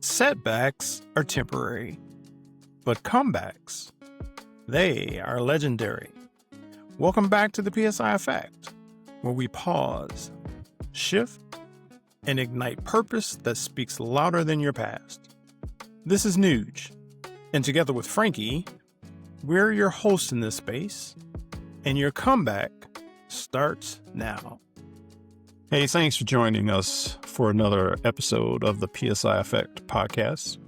Setbacks are temporary, but comebacks, they are legendary. Welcome back to the PSI Effect, where we pause, shift, and ignite purpose that speaks louder than your past. This is Nuge, and together with Frankie, we're your hosts in this space, and your comeback starts now. Hey, thanks for joining us for another episode of the PSI Effect podcast.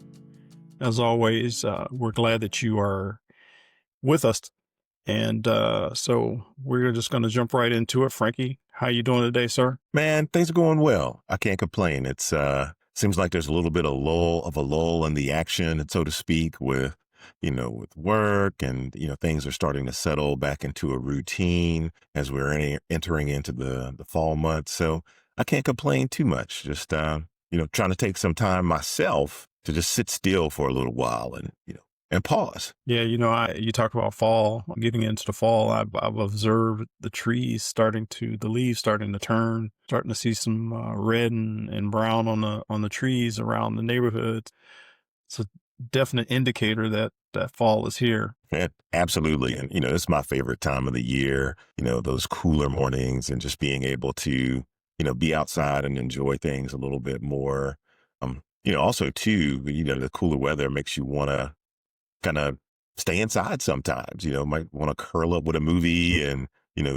As always, we're glad that you are with us. And so we're just going to jump right into it. Frankie, how you doing today, sir? Man, things are going well. I can't complain. It's seems like there's a little bit of a lull in the action, so to speak, with work and, things are starting to settle back into a routine as we're entering into the fall months. So I can't complain too much. Just, trying to take some time myself to just sit still for a little while and pause. Yeah, you talk about fall, getting into the fall. I've observed the leaves starting to turn, starting to see some red and brown on the trees around the neighborhood. It's a definite indicator that fall is here. Yeah, absolutely. And, it's my favorite time of the year, those cooler mornings and just being able to, be outside and enjoy things a little bit more. Also too, the cooler weather makes you want to kind of stay inside sometimes, might want to curl up with a movie and,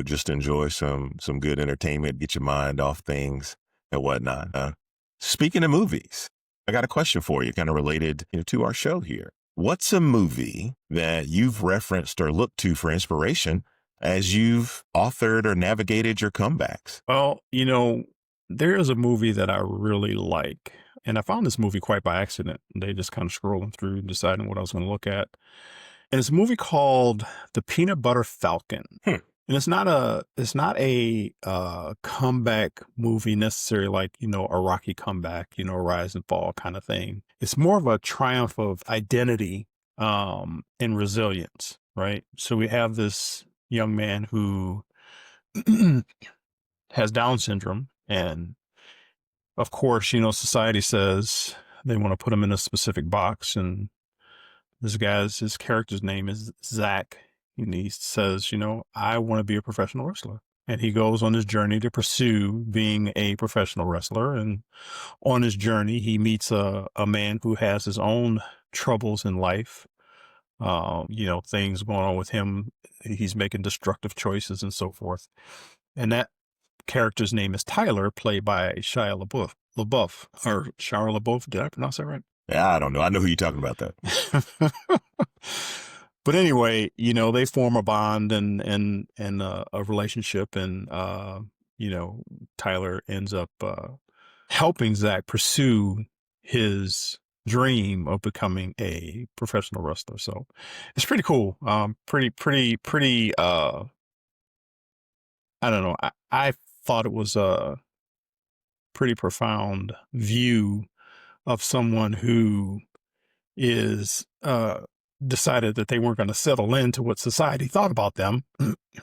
just enjoy some good entertainment, get your mind off things and whatnot. Speaking of movies, I got a question for you, kind of related to our show here. What's a movie that you've referenced or looked to for inspiration as you've authored or navigated your comebacks? Well, there is a movie that I really like, and I found this movie quite by accident. They just kind of scrolling through, deciding what I was going to look at. And it's a movie called The Peanut Butter Falcon. And it's not a comeback movie necessarily like, a Rocky comeback, rise and fall kind of thing. It's more of a triumph of identity and resilience, right? So we have this young man who has Down syndrome. And of course, society says they want to put him in a specific box. And his character's name is Zach. And he says, I want to be a professional wrestler. And he goes on his journey to pursue being a professional wrestler. And on his journey, he meets a man who has his own troubles in life. Things going on with him. He's making destructive choices and so forth. And that character's name is Tyler, played by Shia LaBeouf. Did I pronounce that right? Yeah, I don't know. I know who you're talking about, though. But anyway, they form a bond and a relationship, and Tyler ends up helping Zach pursue his dream of becoming a professional wrestler. So it's pretty cool. Pretty. I don't know. I thought it was a pretty profound view of someone who is decided that they weren't going to settle into what society thought about them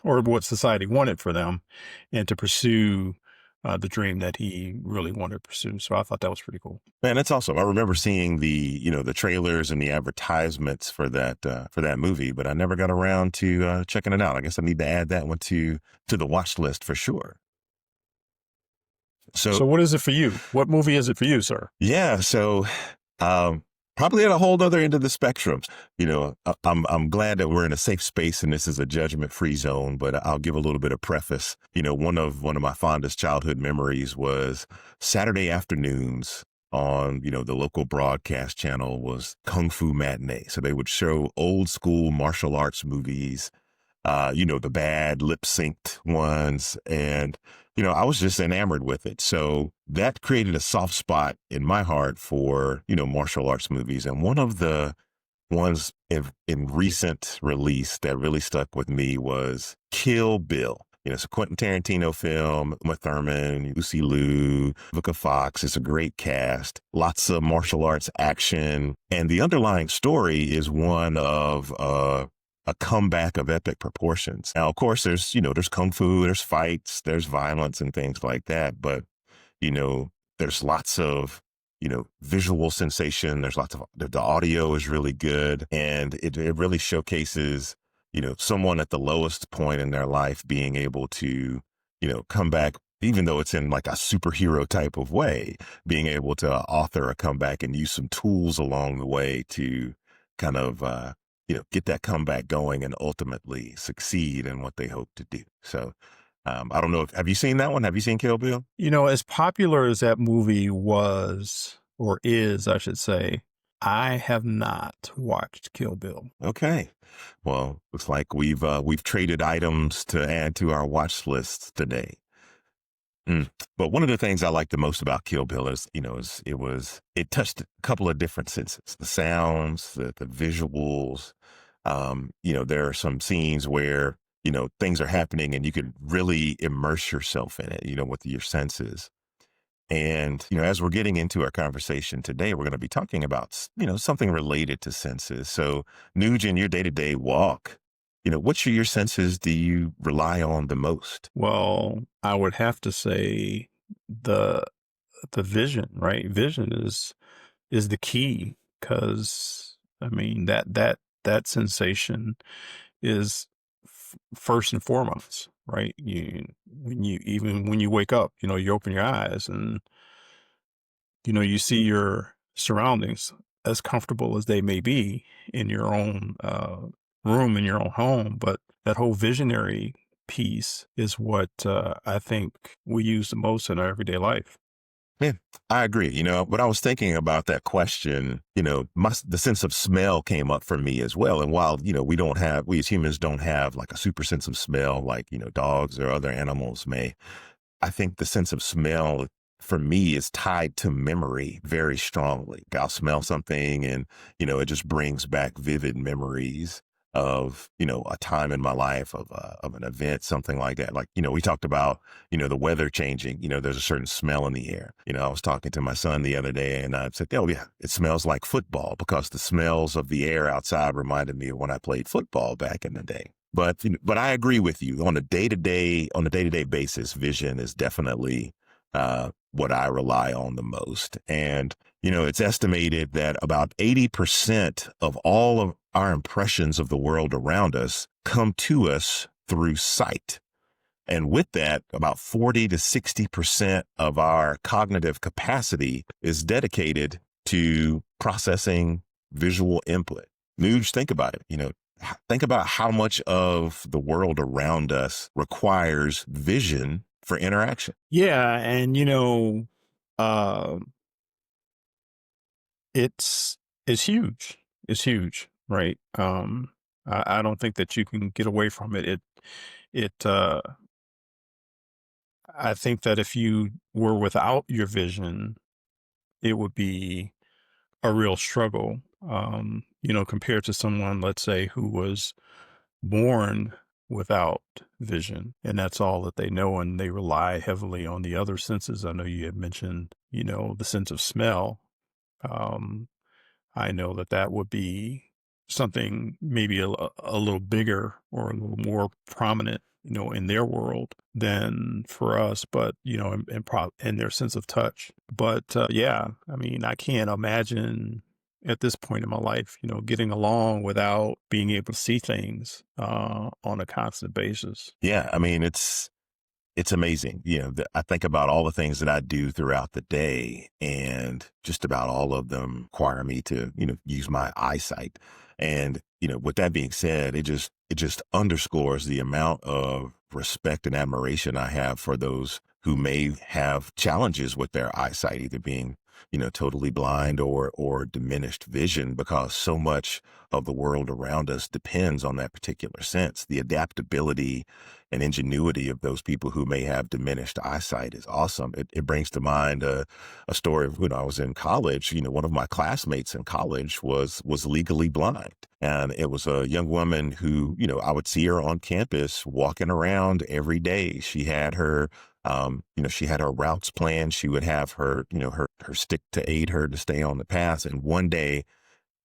or what society wanted for them, and to pursue the dream that he really wanted to pursue. So I thought that was pretty cool. Man, that's awesome. I remember seeing the trailers and the advertisements for that movie, but I never got around to checking it out. I guess I need to add that one to the watch list for sure. So what is it for you? What movie is it for you, sir? Yeah. So, probably at a whole other end of the spectrum. I'm glad that we're in a safe space and this is a judgment-free zone, but I'll give a little bit of preface. One of my fondest childhood memories was Saturday afternoons on, the local broadcast channel was Kung Fu Matinee. So they would show old school martial arts movies, the bad lip synced ones. And, I was just enamored with it. So that created a soft spot in my heart for, martial arts movies. And one of the ones in recent release that really stuck with me was Kill Bill. It's a Quentin Tarantino film, Uma Thurman, Lucy Liu, Vivica Fox. It's a great cast, lots of martial arts action. And the underlying story is one of a comeback of epic proportions. Now, of course, there's kung fu, there's fights, there's violence and things like that. But, there's lots of visual sensation. There's lots of, the audio is really good. And it really showcases, someone at the lowest point in their life being able to, come back, even though it's in like a superhero type of way, being able to author a comeback and use some tools along the way to kind of, get that comeback going and ultimately succeed in what they hope to do. So, I don't know have you seen that one? Have you seen Kill Bill? As popular as that movie was, or is, I should say, I have not watched Kill Bill. Okay. Well, looks like we've traded items to add to our watch lists today. But one of the things I like the most about Kill Bill is, it touched a couple of different senses, the sounds, the visuals. There are some scenes where, things are happening and you could really immerse yourself in it, with your senses. And, as we're getting into our conversation today, we're going to be talking about, something related to senses. So, Nuge, in your day-to-day walk, which of your senses do you rely on the most? Well, I would have to say the vision, right? Vision is the key, because I mean that sensation is first and foremost, right? When you wake up, you open your eyes and you see your surroundings, as comfortable as they may be in your own room, in your own home, but that whole visionary piece is what I think we use the most in our everyday life. Yeah, I agree. But I was thinking about that question, the sense of smell came up for me as well. And while, we as humans don't have like a super sense of smell, like, dogs or other animals may, I think the sense of smell for me is tied to memory very strongly. I'll smell something and, it just brings back vivid memories of, a time in my life, of an event, something like that. Like, we talked about, the weather changing, there's a certain smell in the air. I was talking to my son the other day and I said, oh yeah, it smells like football, because the smells of the air outside reminded me of when I played football back in the day. But I agree with you on a day-to-day basis. Vision is definitely what I rely on the most. And, it's estimated that about 80% of all of our impressions of the world around us come to us through sight. And with that, about 40 to 60% of our cognitive capacity is dedicated to processing visual input. Nuge, think about it. Think about how much of the world around us requires vision for interaction. Yeah, and uh, it's huge. It's huge, right? I don't think that you can get away from it. It I think that if you were without your vision, it would be a real struggle. Compared to someone, let's say, who was born without vision, and that's all that they know, and they rely heavily on the other senses. I know you had mentioned, the sense of smell. Um, I know that would be something maybe a little bigger or a little more prominent, in their world than for us, but, and their sense of touch. But yeah, I mean, I can't imagine at this point in my life, getting along without being able to see things on a constant basis. Yeah, I mean, it's amazing. I think about all the things that I do throughout the day, and just about all of them require me to, use my eyesight. And, with that being said, it just underscores the amount of respect and admiration I have for those who may have challenges with their eyesight, either being, totally blind or diminished vision, because so much of the world around us depends on that particular sense. The adaptability and ingenuity of those people who may have diminished eyesight is awesome. It brings to mind a story of when I was in college. One of my classmates in college was legally blind. And it was a young woman who, I would see her on campus walking around every day. She had her she had her routes planned. She would have her, her stick to aid her to stay on the path. And one day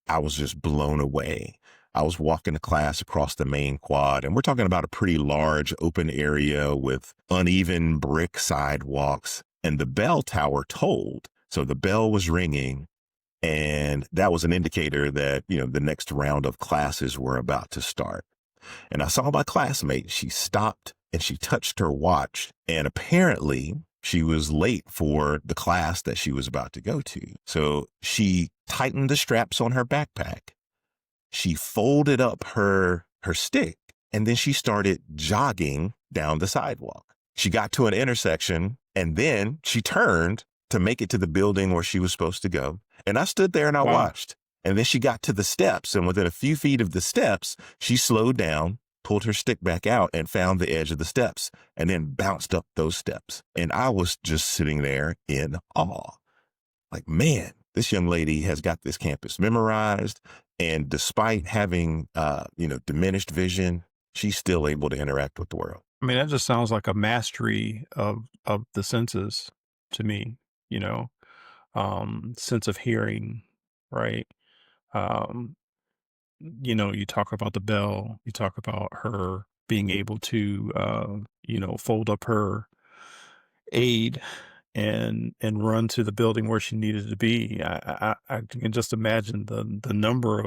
I was just blown away. I was walking to class across the main quad, and we're talking about a pretty large open area with uneven brick sidewalks, and the bell tower tolled. So the bell was ringing, and that was an indicator that, the next round of classes were about to start. And I saw my classmate, she stopped and she touched her watch. And apparently she was late for the class that she was about to go to. So she tightened the straps on her backpack. She folded up her stick, and then she started jogging down the sidewalk. She got to an intersection, and then she turned to make it to the building where she was supposed to go. And I stood there and I Wow. watched. And then she got to the steps, and within a few feet of the steps, she slowed down, pulled her stick back out, and found the edge of the steps, and then bounced up those steps. And I was just sitting there in awe. Like, man, this young lady has got this campus memorized. And despite having, diminished vision, she's still able to interact with the world. I mean, that just sounds like a mastery of the senses to me, you know, sense of hearing, right? Um, you talk about the bell, you talk about her being able to, fold up her aid and run to the building where she needed to be. I can just imagine the number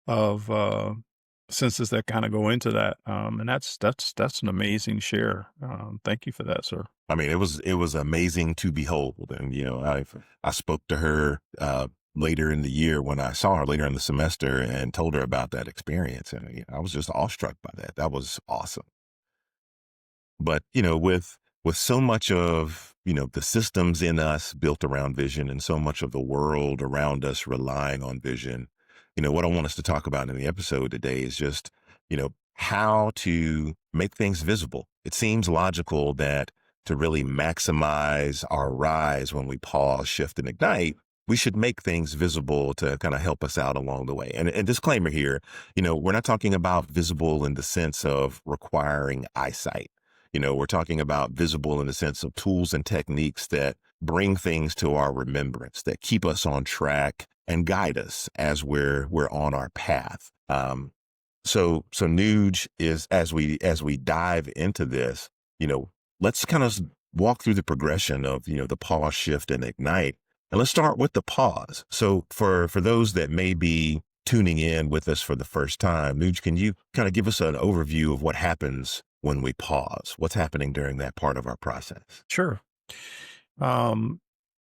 of senses that kind of go into that. And that's an amazing share. Thank you for that, sir. I mean, it was amazing to behold. And, I spoke to her later in the year when I saw her later in the semester and told her about that experience. And I was just awestruck by that. That was awesome. But, with so much of, the systems in us built around vision and so much of the world around us relying on vision, what I want us to talk about in the episode today is just, how to make things visible. It seems logical that to really maximize our rise when we pause, shift, and ignite, we should make things visible to kind of help us out along the way. And disclaimer here, we're not talking about visible in the sense of requiring eyesight. We're talking about visible in the sense of tools and techniques that bring things to our remembrance, that keep us on track and guide us as we're on our path. So Nuge is, as we dive into this, let's kind of walk through the progression of, the pause, shift, and ignite. And let's start with the pause. So for those that may be tuning in with us for the first time, Nuge, can you kind of give us an overview of what happens when we pause? What's happening during that part of our process? Sure.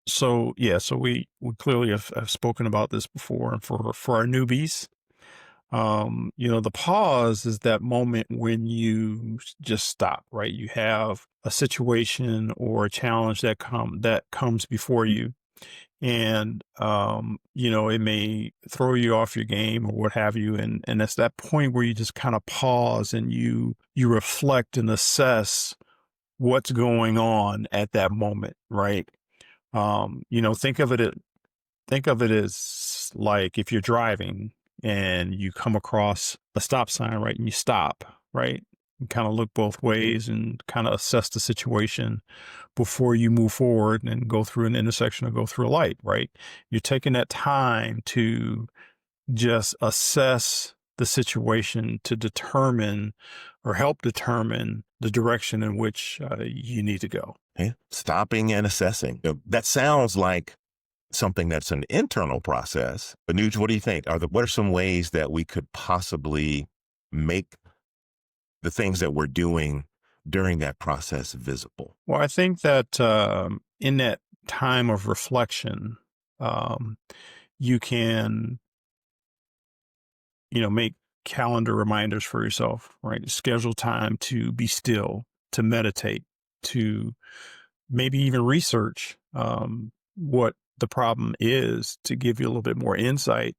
So we clearly have spoken about this before, and for our newbies, the pause is that moment when you just stop, right? You have a situation or a challenge that comes before you, and it may throw you off your game or what have you, and it's that point where you just kind of pause and you reflect and assess what's going on at that moment, right? Think of it as like if you're driving and you come across a stop sign, right? And you stop, right? And kind of look both ways and kind of assess the situation before you move forward and go through an intersection or go through a light, right? You're taking that time to just assess the situation to determine or help determine the direction in which you need to go. Yeah. Stopping and assessing. That sounds like something that's an internal process. But Nuge, what do you think? What are some ways that we could possibly make the things that we're doing during that process visible? Well, I think that in that time of reflection, you can, make calendar reminders for yourself, right? Schedule time to be still, to meditate, to maybe even research what the problem is to give you a little bit more insight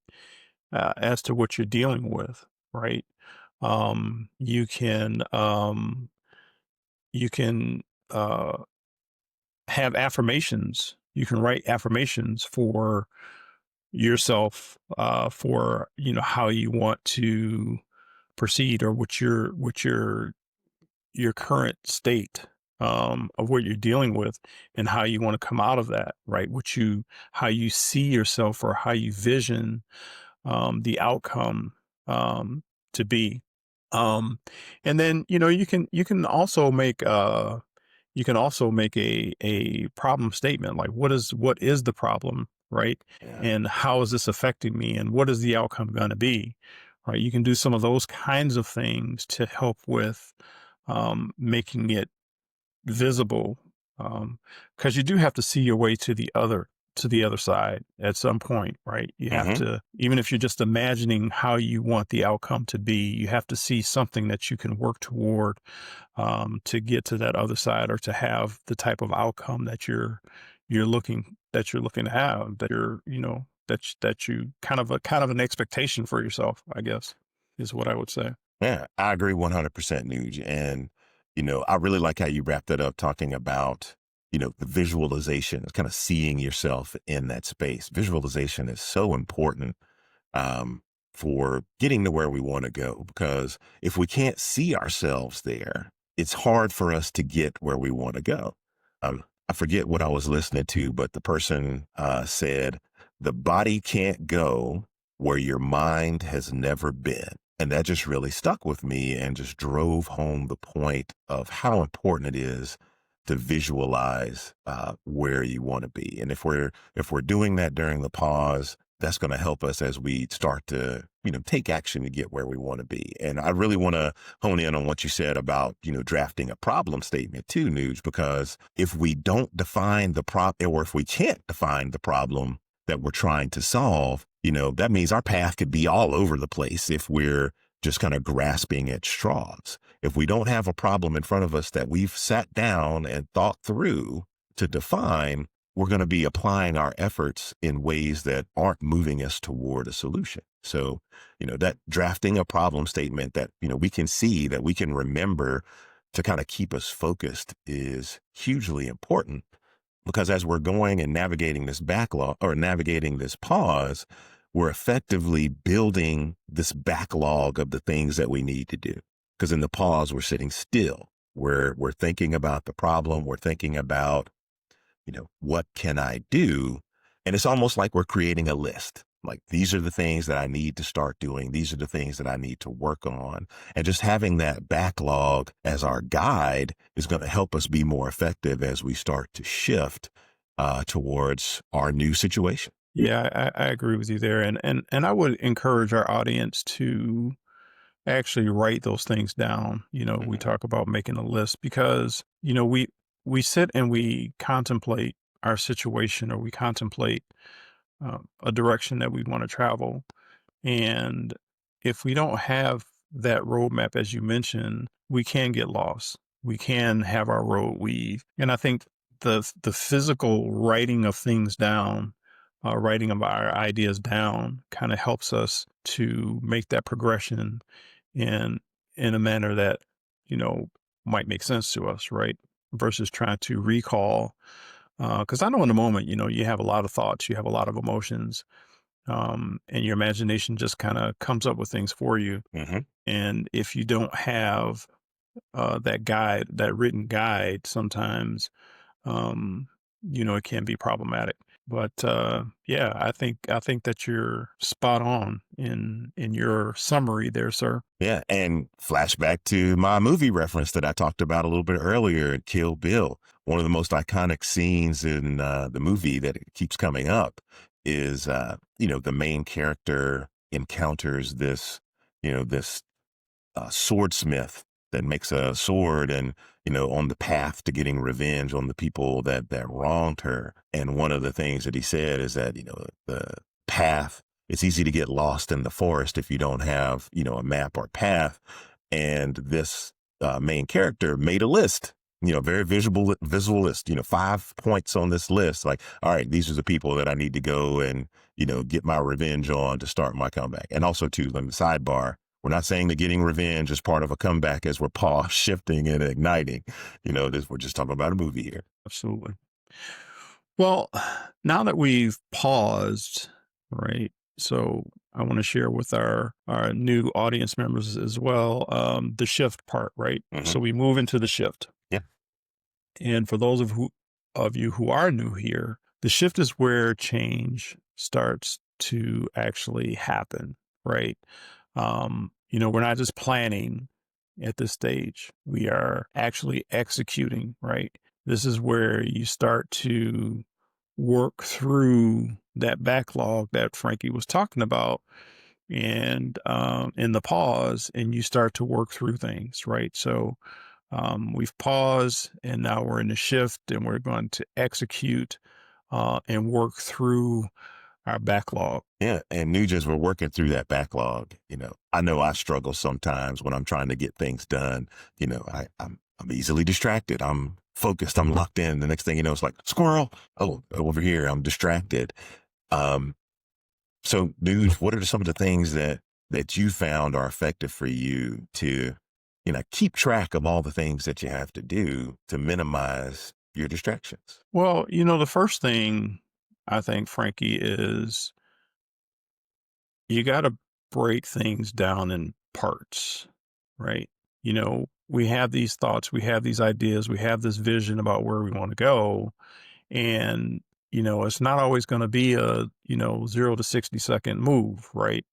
as to what you're dealing with, right? You can have affirmations. You can write affirmations for yourself for how you want to proceed or what your current state of what you're dealing with and how you want to come out of that, right? How you see yourself or how you vision the outcome to be. And then, you can also make you can also make a problem statement, like what is the problem, right? Yeah. And how is this affecting me? And what is the outcome going to be? Right. You can do some of those kinds of things to help with making it visible, because you do have to see your way to the other side at some point, right? You have Hmm. to, even if you're just imagining how you want the outcome to be, you have to see something that you can work toward, to get to that other side, or to have the type of outcome that you're looking to have, that you're, that you kind of an expectation for yourself, I guess, is what I would say. Yeah, I agree 100%, Nuge. And, I really like how you wrapped that up talking about, the visualization, kind of seeing yourself in that space. Visualization is so important um, for getting to where we want to go, because if we can't see ourselves there, it's hard for us to get where we want to go. I forget what I was listening to, but the person said, the body can't go where your mind has never been. And that just really stuck with me and just drove home the point of how important it is to visualize where you want to be. And if we're doing that during the pause, that's going to help us as we start to, take action to get where we want to be. And I really want to hone in on what you said about, drafting a problem statement too, Nuge, because if we don't define the problem, or if we can't define the problem that we're trying to solve, that means our path could be all over the place if we're just kind of grasping at straws. If we don't have a problem in front of us that we've sat down and thought through to define, we're going to be applying our efforts in ways that aren't moving us toward a solution. So, that drafting a problem statement that, we can see, that we can remember to kind of keep us focused is hugely important, because as we're going and navigating this backlog, or navigating this pause, we're effectively building this backlog of the things that we need to do. Because in the pause, we're sitting still. We're thinking about the problem. We're thinking about, what can I do? And it's almost like we're creating a list. Like, these are the things that I need to start doing. These are the things that I need to work on. And just having that backlog as our guide is going to help us be more effective as we start to shift towards our new situation. Yeah, I agree with you there, and I would encourage our audience to actually write those things down. We Hmm. talk about making a list, because we sit and we contemplate our situation, or we contemplate a direction that we want to travel, and if we don't have that roadmap, as you mentioned, we can get lost. We can have our road weave. And I think the physical writing of things down, writing of our ideas down, kind of helps us to make that progression in in a manner that, you know, might make sense to us, right? Versus trying to recall. Because I know in the moment, you have a lot of thoughts, you have a lot of emotions, and your imagination just kind of comes up with things for you. Hmm. And if you don't have that guide, that written guide, sometimes, um, it can be problematic. But yeah, I think that you're spot on in your summary there, sir. Yeah. And flashback to my movie reference that I talked about a little bit earlier, Kill Bill. One of the most iconic scenes in the movie that it keeps coming up is, the main character encounters this swordsmith that makes a sword, and on the path to getting revenge on the people that wronged her. And one of the things that he said is that, the path, it's easy to get lost in the forest if you don't have, a map or path. And this main character made a list, very visual list, 5 points on this list, like, all right, these are the people that I need to go and, get my revenge on to start my comeback. And also too, let me sidebar, we're not saying that getting revenge is part of a comeback as we're pause shifting and igniting. We're just talking about a movie here. Absolutely. Well, now that we've paused, right? So I want to share with our new audience members as well, the shift part, right? Hmm. So we move into the shift. Yeah. And for those of you who are new here, the shift is where change starts to actually happen, right? We're not just planning at this stage. We are actually executing, right? This is where you start to work through that backlog that Frankie was talking about, and in the pause, and you start to work through things, right? So we've paused, and now we're in the shift, and we're going to execute and work through our backlog. Yeah, and new just we're working through that backlog. I know I struggle sometimes when I'm trying to get things done. I'm easily distracted. I'm focused. I'm locked in. The next thing you know, it's like squirrel. Oh, over here, I'm distracted. Um, so, dude, what are some of the things that you found are effective for you to, keep track of all the things that you have to do to minimize your distractions? Well, the first thing I think, Frankie, is you got to break things down in parts, right? We have these thoughts, we have these ideas, we have this vision about where we want to go. And, it's not always going to be a, 0 to 60 second move, right?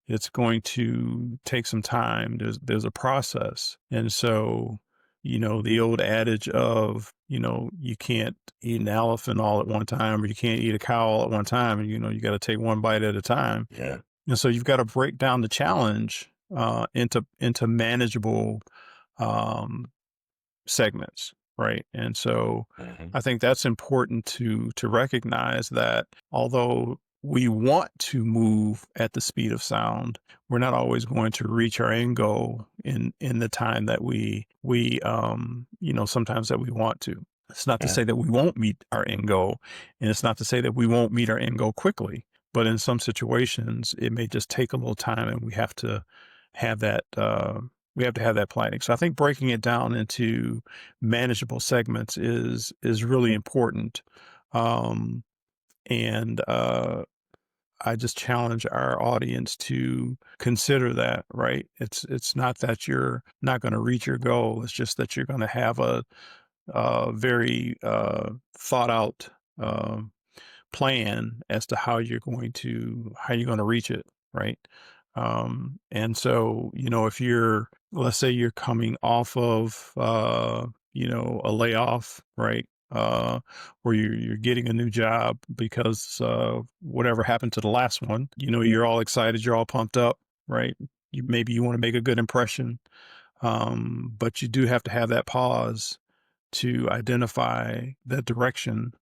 It's going to take some time. There's a process. And so, the old adage of, you can't eat an elephant all at one time, or you can't eat a cow all at one time. And, you got to take one bite at a time. Yeah. And so you've got to break down the challenge into manageable um, segments, right? And so Mhm. I think that's important to recognize that although we want to move at the speed of sound, we're not always going to reach our end goal in the time that we sometimes that we want to. It's not to Yeah. say that we won't meet our end goal, and it's not to say that we won't meet our end goal quickly. But in some situations, it may just take a little time, and we have to have that. We have to have that planning. So I think breaking it down into manageable segments is really important. Um, and I just challenge our audience to consider that, right? It's not that you're not going to reach your goal. It's just that you're going to have a very thought out plan as to how you're going to reach it, right? And so, if let's say you're coming off of a layoff, right? Or you're getting a new job because whatever happened to the last one, you're all excited, you're all pumped up, right? Maybe you want to make a good impression, but you do have to have that pause to identify that direction,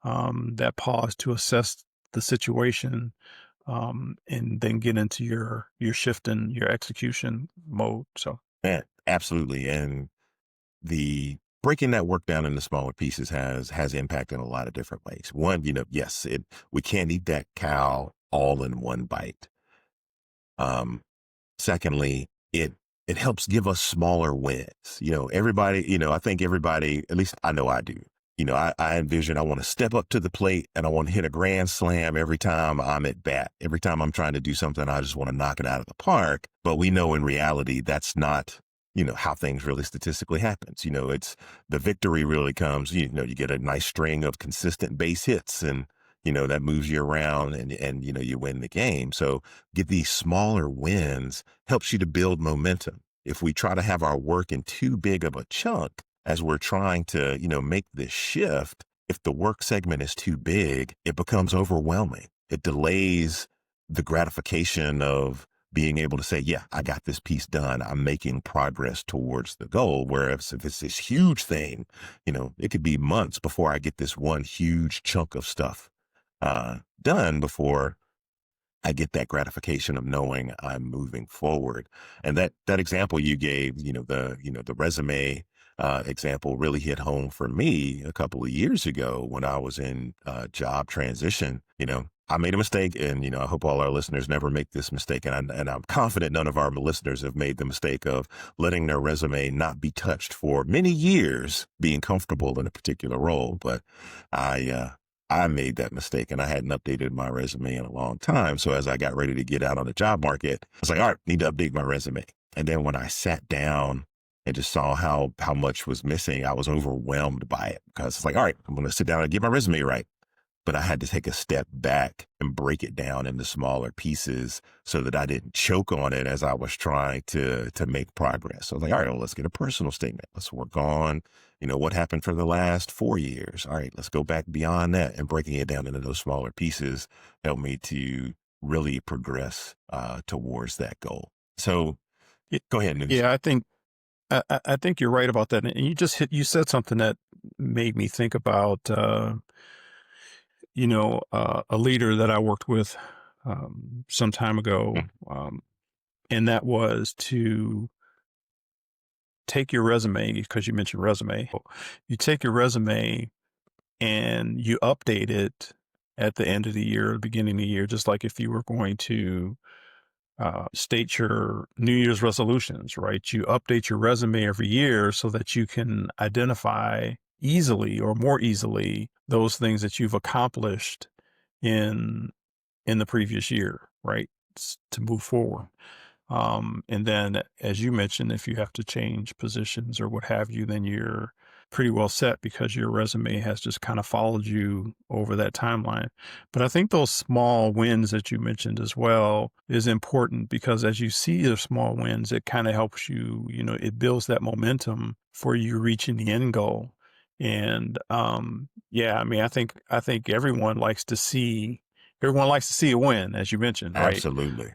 that pause to assess the situation, and then get into your shift and your execution mode. So Yeah, absolutely. And the breaking that work down into smaller pieces has impact in a lot of different ways. One, yes, we can't eat that cow all in one bite. Um, Secondly, it helps give us smaller wins. Everybody, I think everybody, at least I know I do. I envision I want to step up to the plate and I want to hit a grand slam every time I'm at bat. Every time I'm trying to do something, I just want to knock it out of the park. But we know in reality, that's not, how things really statistically happens. It's the victory really comes, you get a nice string of consistent base hits and, that moves you around and, you win the game. So get these smaller wins helps you to build momentum. If we try to have our work in too big of a chunk as we're trying to, make this shift, if the work segment is too big, it becomes overwhelming. It delays the gratification of being able to say, yeah, I got this piece done. I'm making progress towards the goal. Whereas if it's this huge thing, it could be months before I get this one huge chunk of stuff done before I get that gratification of knowing I'm moving forward. And that example you gave, the resume example really hit home for me a couple of years ago when I was in job transition. I made a mistake, and I hope all our listeners never make this mistake. And I'm confident none of our listeners have made the mistake of letting their resume not be touched for many years, being comfortable in a particular role. But I made that mistake and I hadn't updated my resume in a long time. So as I got ready to get out on the job market, I was like, all right, need to update my resume. And then when I sat down and just saw how much was missing, I was overwhelmed by it because it's like, all right, I'm going to sit down and get my resume right. but I had to take a step back and break it down into smaller pieces so that I didn't choke on it as I was trying to make progress. So I was like, all right, well, let's get a personal statement. Let's work on, what happened for the last 4 years. All right, let's go back beyond that, and breaking it down into those smaller pieces helped me to really progress towards that goal. So Y- go ahead, News. Yeah, I think you're right about that. And you said something that made me think about, a leader that I worked with some time ago. And that was to take your resume, because you mentioned resume. You take your resume and you update it at the end of the year, beginning of the year, just like if you were going to state your New Year's resolutions, right? You update your resume every year so that you can identify easily or more easily those things that you've accomplished in the previous year, right? To move forward. And then, as you mentioned, if you have to change positions or what have you, then you're pretty well set because your resume has just kind of followed you over that timeline. But I think those small wins that you mentioned as well is important, because as you see the small wins, it kind of helps you, it builds that momentum for you reaching the end goal. And yeah, I mean, I think everyone likes to see a win, as you mentioned, right? Absolutely.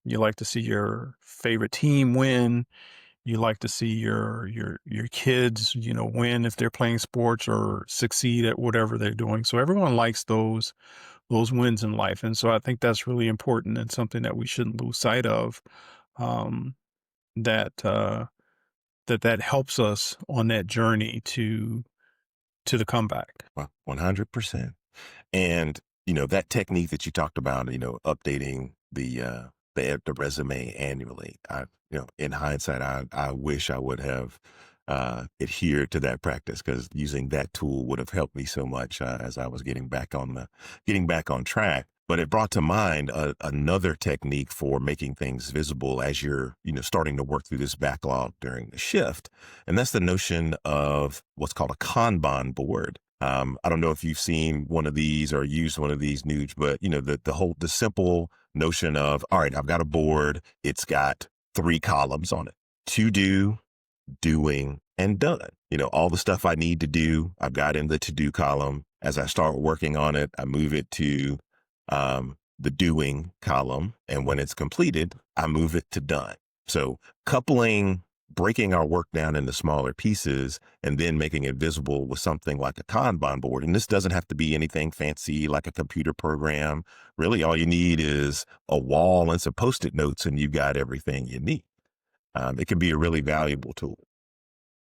You like to see your favorite team win. You like to see your kids, win if they're playing sports or succeed at whatever they're doing. So everyone likes those wins in life, and so I think that's really important and something that we shouldn't lose sight of. Um, that that helps us on that journey to the comeback. Well, 100%. And, that technique that you talked about, updating the resume annually. In hindsight, I wish I would have adhered to that practice, because using that tool would have helped me so much as I was getting back on track. But it brought to mind another technique for making things visible as you're, starting to work through this backlog during the shift. And that's the notion of what's called a Kanban board. I don't know if you've seen one of these or used one of these, Nuge, but the simple notion of, all right, I've got a board. It's got 3 columns on it: to do, doing, and done. All the stuff I need to do, I've got in the to do column. As I start working on it, I move it to the doing column. And when it's completed, I move it to done. So breaking our work down into smaller pieces and then making it visible with something like a Kanban board. And this doesn't have to be anything fancy like a computer program. Really, all you need is a wall and some Post-it notes, and you've got everything you need. It can be a really valuable tool.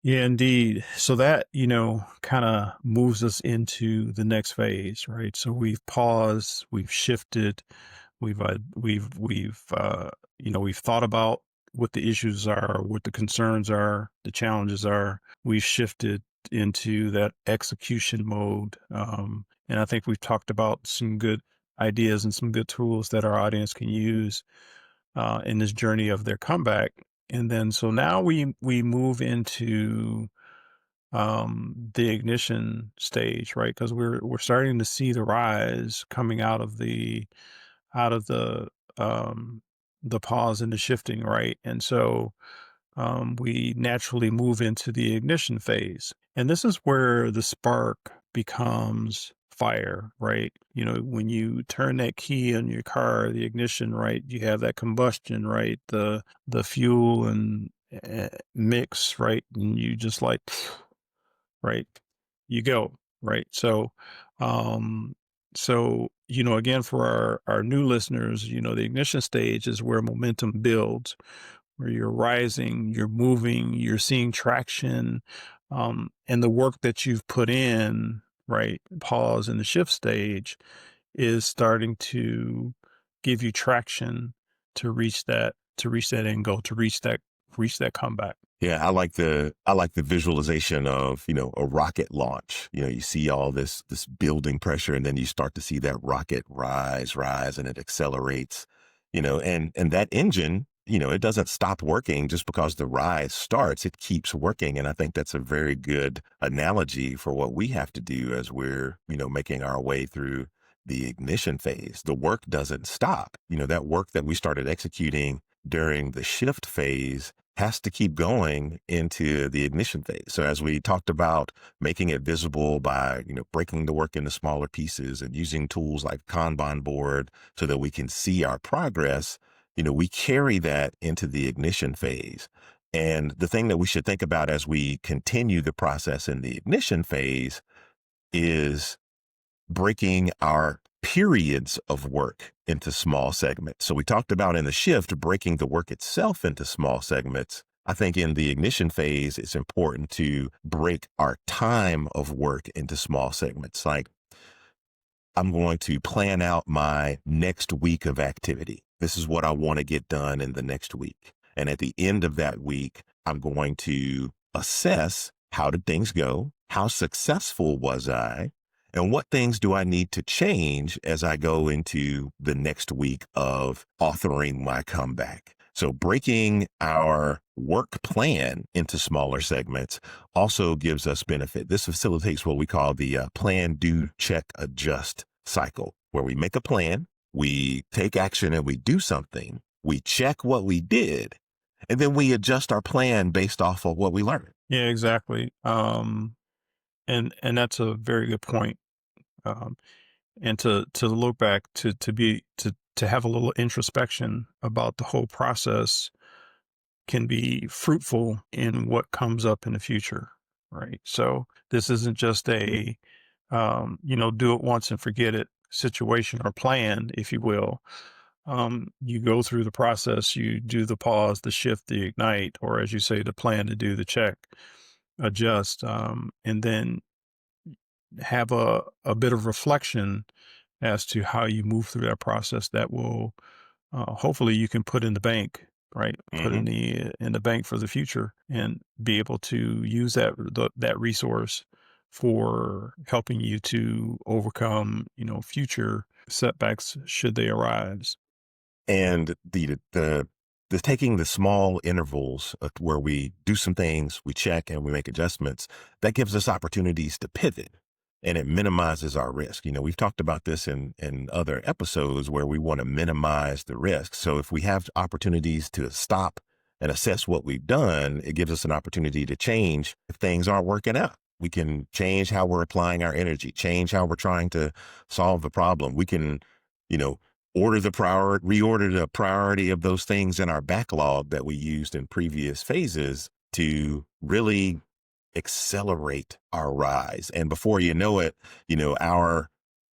Yeah, indeed. So that, kind of moves us into the next phase, right? So we've paused, we've shifted, we've thought about what the issues are, what the concerns are, the challenges are. We've shifted into that execution mode. And I think we've talked about some good ideas and some good tools that our audience can use in this journey of their comeback. And then so now we move into the ignition stage, right? Because we're starting to see the rise coming out of the pause and the shifting, right? And so we naturally move into the ignition phase. And this is where the spark becomes fire, right? When you turn that key on your car, the ignition, right? You have that combustion, right? The fuel and mix, right? And you just like, right? You go, right? Um, again, for our new listeners, the ignition stage is where momentum builds, where you're rising, you're moving, you're seeing traction, and the work that you've put in, right? Pause in the shift stage is starting to give you traction to reach that end goal, to reach that comeback. Yeah, I like the visualization of, a rocket launch. You see all this building pressure, and then you start to see that rocket rise, and it accelerates, and that engine it doesn't stop working just because the rise starts. It keeps working. And I think that's a very good analogy for what we have to do as we're, making our way through the ignition phase. The work doesn't stop. That work that we started executing during the shift phase has to keep going into the ignition phase. So as we talked about making it visible by, breaking the work into smaller pieces and using tools like Kanban board so that we can see our progress, we carry that into the ignition phase. And the thing that we should think about as we continue the process in the ignition phase is breaking our periods of work into small segments. So we talked about in the shift, breaking the work itself into small segments. I think in the ignition phase, it's important to break our time of work into small segments. Like, I'm going to plan out my next week of activity. This is what I want to get done in the next week. And at the end of that week, I'm going to assess, how did things go? How successful was I? And what things do I need to change as I go into the next week of authoring my comeback? So breaking our work plan into smaller segments also gives us benefit. This facilitates what we call the plan, do, check, adjust cycle, where we make a plan, we take action and we do something, we check what we did, and then we adjust our plan based off of what we learned. Yeah, exactly. And that's a very good point. Um, and to look back to have a little introspection about the whole process can be fruitful in what comes up in the future, right? So this isn't just a do it once and forget it situation or plan, if you will. You go through the process, you do the pause, the shift, the ignite, or as you say, the plan, to do the check, adjust, and then have a bit of reflection as to how you move through that process that will hopefully you can put in the bank, right? Put hmm in the bank for the future and be able to use that resource for helping you to overcome, future setbacks should they arise. And the taking the small intervals where we do some things, we check and we make adjustments, that gives us opportunities to pivot and it minimizes our risk. We've talked about this in other episodes where we want to minimize the risk. So if we have opportunities to stop and assess what we've done, it gives us an opportunity to change if things aren't working out. We can change how we're applying our energy, change how we're trying to solve the problem. We can, you know, reorder the priority of those things in our backlog that we used in previous phases to really accelerate our rise. And before you know it, our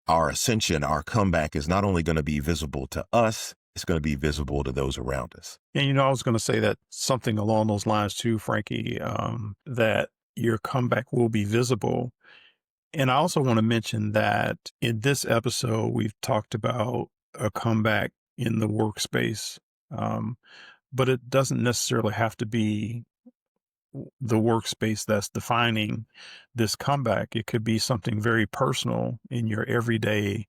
ascension, our comeback is not only going to be visible to us, it's going to be visible to those around us. And, I was going to say that something along those lines too, Frankie, that your comeback will be visible. And I also want to mention that in this episode, we've talked about a comeback in the workspace. But it doesn't necessarily have to be the workspace that's defining this comeback. It could be something very personal in your everyday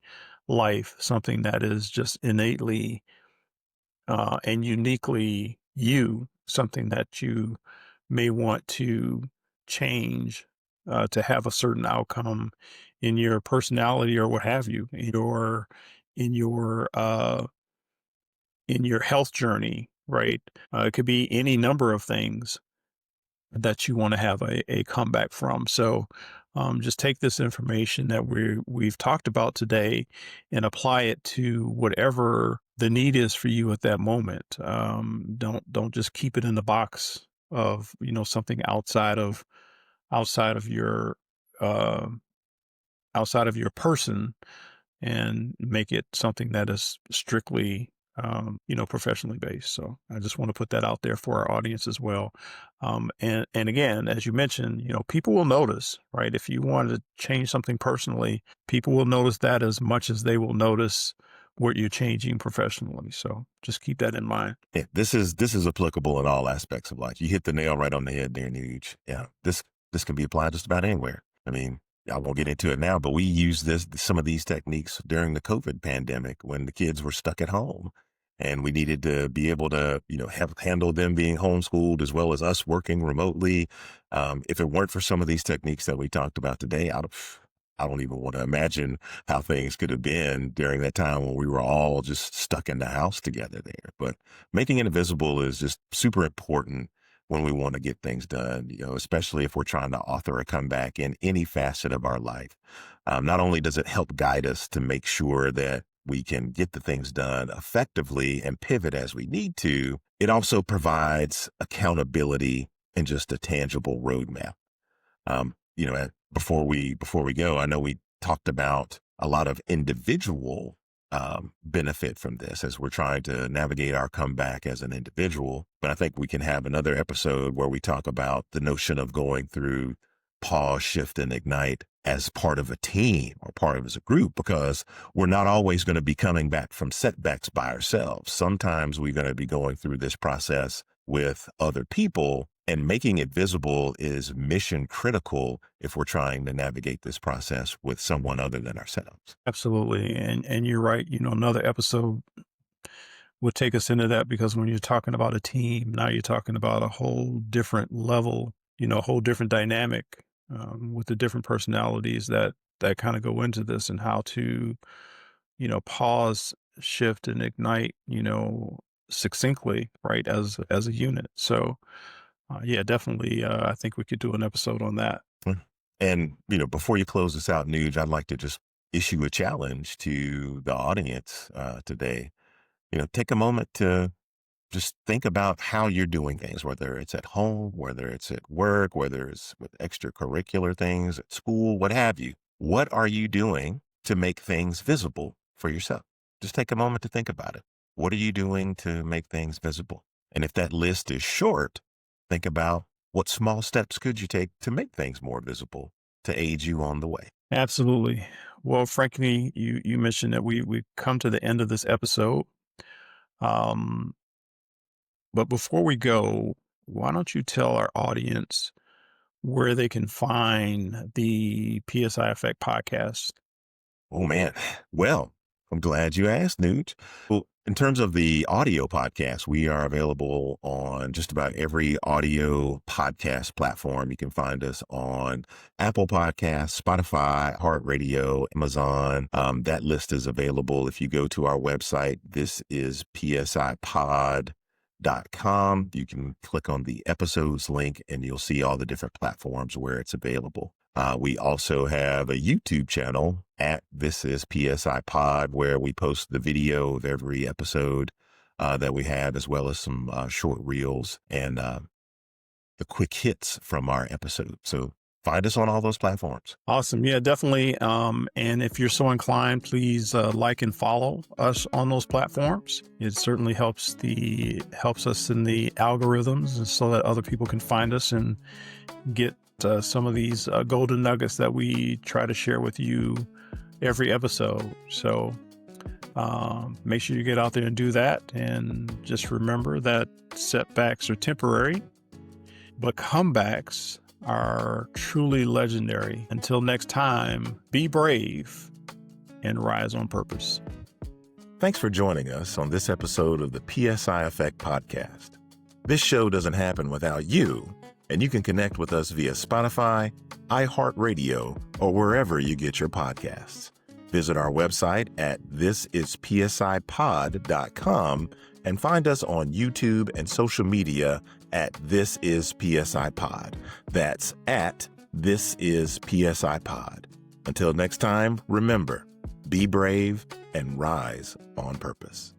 life, something that is just innately and uniquely you, something that you may want to change to have a certain outcome in your personality or what have you, in your in your health journey, right? It could be any number of things that you want to have a comeback from. So just take this information that we've talked about today and apply it to whatever the need is for you at that moment. Don't just keep it in the box of, something outside of your, uh, outside of your person, and make it something that is strictly, professionally based. So I just want to put that out there for our audience as well. And again, as you mentioned, people will notice, right? If you want to change something personally, people will notice that as much as they will notice what you're changing professionally. So just keep that in mind. Yeah, this is applicable in all aspects of life. You hit the nail right on the head there, Nuge. Yeah, this can be applied just about anywhere. I mean, I won't get into it now, but we used some of these techniques during the COVID pandemic when the kids were stuck at home. and we needed to be able to, handle them being homeschooled as well as us working remotely. If it weren't for some of these techniques that we talked about today, I don't even want to imagine how things could have been during that time when we were all just stuck in the house together there. But making it invisible is just super important when we want to get things done, especially if we're trying to author a comeback in any facet of our life. Not only does it help guide us to make sure that we can get the things done effectively and pivot as we need to, it also provides accountability and just a tangible roadmap. Before we go, I know we talked about a lot of individual benefit from this as we're trying to navigate our comeback as an individual. But I think we can have another episode where we talk about the notion of going through pause, shift, and ignite as part of a team or part of as a group, because we're not always going to be coming back from setbacks by ourselves. Sometimes we're going to be going through this process with other people, and making it visible is mission critical if we're trying to navigate this process with someone other than ourselves. Absolutely. And you're right. Another episode would take us into that, because when you're talking about a team, now you're talking about a whole different level, a whole different dynamic, with the different personalities that kind of go into this, and how to, pause, shift, and ignite, succinctly, right, as a unit. So, yeah, definitely. I think we could do an episode on that. Mm. And, before you close this out, Nuge, I'd like to just issue a challenge to the audience today. Take a moment to just think about how you're doing things, whether it's at home, whether it's at work, whether it's with extracurricular things at school, what have you. What are you doing to make things visible for yourself? Just take a moment to think about it. What are you doing to make things visible? And if that list is short, think about what small steps could you take to make things more visible to aid you on the way. Absolutely. Well, frankly, you mentioned that we come to the end of this episode. Um, but before we go, why don't you tell our audience where they can find the PSI Effect podcast? Oh, man. Well, I'm glad you asked, Nuge. Well, in terms of the audio podcast, we are available on just about every audio podcast platform. You can find us on Apple Podcasts, Spotify, iHeartRadio, Amazon. That list is available if you go to our website. This is psipod.com. You can click on the episodes link and you'll see all the different platforms where it's available. We also have a YouTube channel at This Is PSI Pod, where we post the video of every episode that we have, as well as some short reels and the quick hits from our episode. So find us on all those platforms. Awesome. Yeah, definitely. And if you're so inclined, please like and follow us on those platforms. It certainly helps us in the algorithms, so that other people can find us and get some of these golden nuggets that we try to share with you every episode. So make sure you get out there and do that. And just remember that setbacks are temporary, but comebacks are truly legendary. Until next time, be brave and rise on purpose. Thanks for joining us on this episode of the PSI Effect podcast. This show doesn't happen without you, and you can connect with us via Spotify, iHeartRadio, or wherever you get your podcasts. Visit our website at thisispsipod.com and find us on YouTube and social media at This Is PSI Pod. That's at This Is PSI Pod. Until next time, remember, be brave and rise on purpose.